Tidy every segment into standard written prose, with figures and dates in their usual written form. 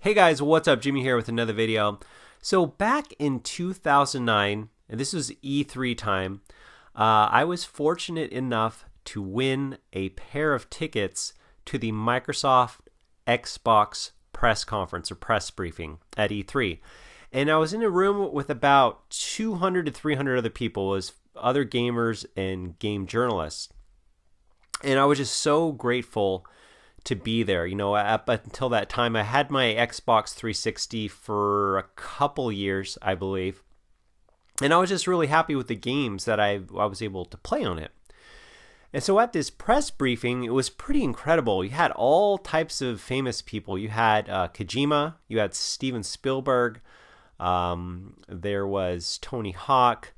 Hey guys, what's up? Jimmy here with another video. So back in 2009, and this was E3 time, I was fortunate enough to win a pair of tickets to the Microsoft Xbox press conference or press briefing at E3. And I was in a room with about 200 to 300 other people, as other gamers and game journalists. And I was just so grateful to be there. Up until that time, I had my Xbox 360 for a couple years, I believe. And I was just really happy with the games that I was able to play on it. And so at this press briefing, it was pretty incredible. You had all types of famous people. You had Kojima, you had Steven Spielberg, there was Tony Hawk,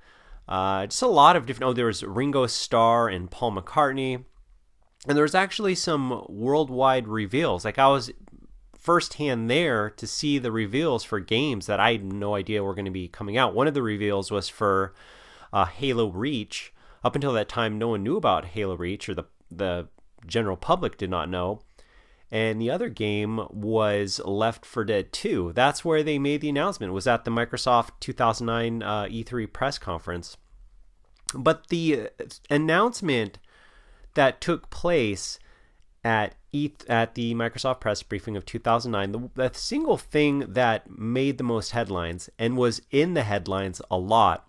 just a lot of different, there was Ringo Starr and Paul McCartney. And there was actually some worldwide reveals. Like I was firsthand there to see the reveals for games that I had no idea were going to be coming out. One of the reveals was for Halo Reach. Up until that time, no one knew about Halo Reach, or the general public did not know. And the other game was Left 4 Dead 2. That's where they made the announcement. It was at the Microsoft 2009 E3 press conference. But the announcement that took place at the Microsoft press briefing of 2009, the single thing that made the most headlines and was in the headlines a lot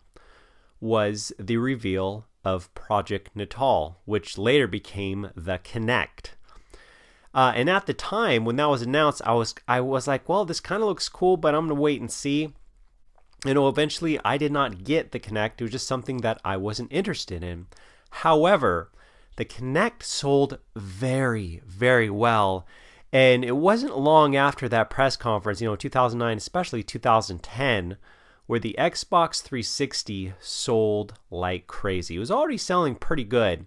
was the reveal of Project Natal, which later became the Kinect. And at the time when that was announced, I was like, well, this kind of looks cool, but I'm gonna wait and see. Eventually I did not get the Kinect. It was just something that I wasn't interested in. However, the Kinect sold very, very well. And it wasn't long after that press conference, 2009, especially 2010, where the Xbox 360 sold like crazy. It was already selling pretty good.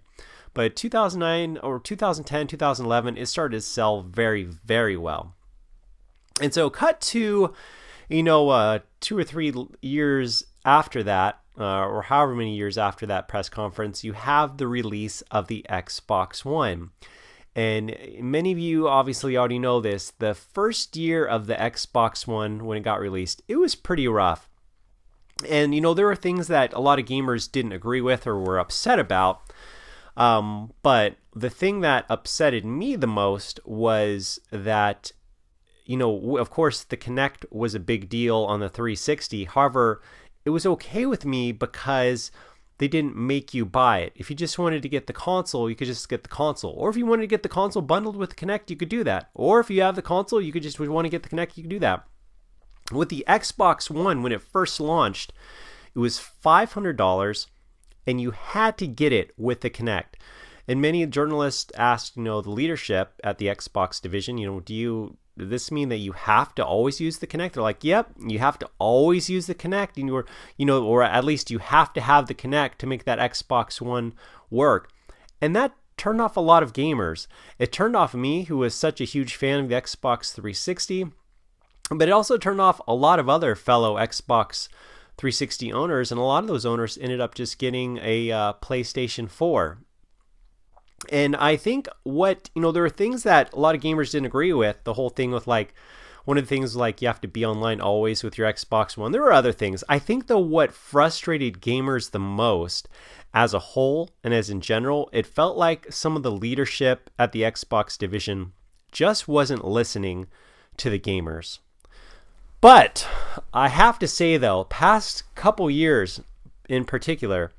But 2009 or 2010, 2011, it started to sell very, very well. And so cut to, 2 or 3 years after that, or however many years after that press conference, you have the release of the Xbox One. And many of you obviously already know this. The first year of the Xbox One, when it got released, it was pretty rough. And, there were things that a lot of gamers didn't agree with or were upset about. But the thing that upsetted me the most was that, of course, the Kinect was a big deal on the 360. However, it was okay with me because they didn't make you buy it. If you just wanted to get the console, you could just get the console. Or if you wanted to get the console bundled with the Kinect, you could do that. Or if you have the console, you could just want to get the Kinect, you could do that. With the Xbox One, when it first launched, it was $500, and you had to get it with the Kinect. And many journalists asked, the leadership at the Xbox division, does this mean that you have to always use the Kinect? They're like, yep, you have to always use the Kinect, and or at least you have to have the Kinect to make that Xbox One work. And that turned off a lot of gamers. It turned off me, who was such a huge fan of the Xbox 360, but it also turned off a lot of other fellow Xbox 360 owners, and a lot of those owners ended up just getting a PlayStation 4. And I think there are things that a lot of gamers didn't agree with. The whole thing with one of the things you have to be online always with your Xbox One. There were other things. I think though what frustrated gamers the most as a whole and as in general, it felt like some of the leadership at the Xbox division just wasn't listening to the gamers. But I have to say though, past couple years in particular,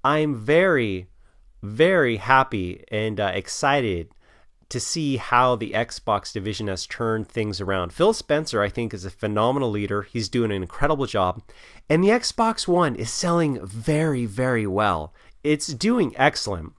I'm very, very happy and excited to see how the Xbox division has turned things around. Phil Spencer, I think, is a phenomenal leader. He's doing an incredible job. And the Xbox One is selling very, very well. It's doing excellent.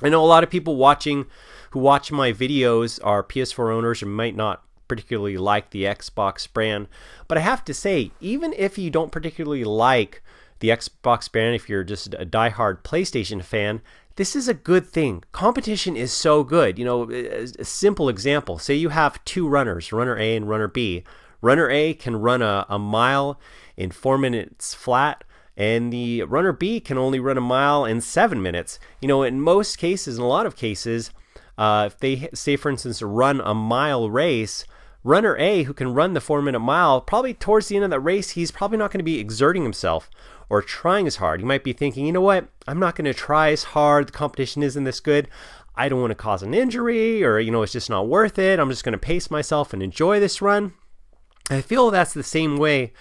I know a lot of people who watch my videos are PS4 owners and might not particularly like the Xbox brand. But I have to say, even if you don't particularly like the Xbox brand, if you're just a diehard PlayStation fan, this is a good thing. Competition is so good. A simple example, say you have 2 runners, runner A and runner B. Runner A can run a mile in 4 minutes flat, and the runner B can only run a mile in 7 minutes. In most cases, in a lot of cases, if they say, for instance, run a mile race, runner A, who can run the 4-minute mile, probably towards the end of that race, he's probably not going to be exerting himself or trying as hard. He might be thinking, you know what, I'm not going to try as hard. The competition isn't this good. I don't want to cause an injury, or, it's just not worth it. I'm just going to pace myself and enjoy this run. I feel that's the same way,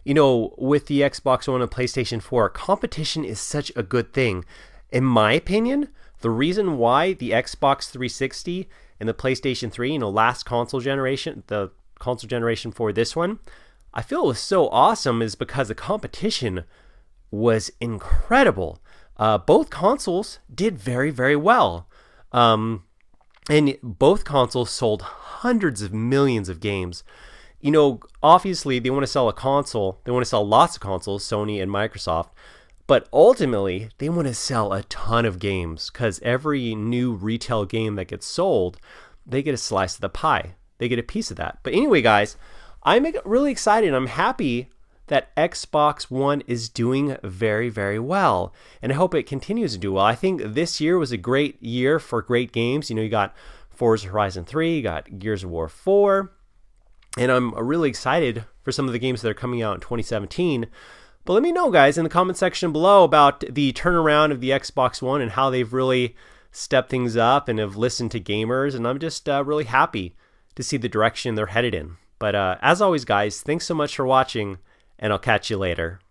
with the Xbox One and PlayStation 4. Competition is such a good thing. In my opinion, the reason why the Xbox 360 and the PlayStation 3, last console generation, the console generation for this one, I feel it was so awesome is because the competition was incredible. Both consoles did very, very well. And both consoles sold hundreds of millions of games. Obviously they want to sell a console. They want to sell lots of consoles, Sony and Microsoft. But ultimately, they want to sell a ton of games because every new retail game that gets sold, they get a slice of the pie. They get a piece of that. But anyway, guys, I'm really excited. I'm happy that Xbox One is doing very, very well. And I hope it continues to do well. I think this year was a great year for great games. You got Forza Horizon 3, you got Gears of War 4. And I'm really excited for some of the games that are coming out in 2017. But let me know, guys, in the comment section below about the turnaround of the Xbox One and how they've really stepped things up and have listened to gamers. And I'm just really happy to see the direction they're headed in. But as always, guys, thanks so much for watching, and I'll catch you later.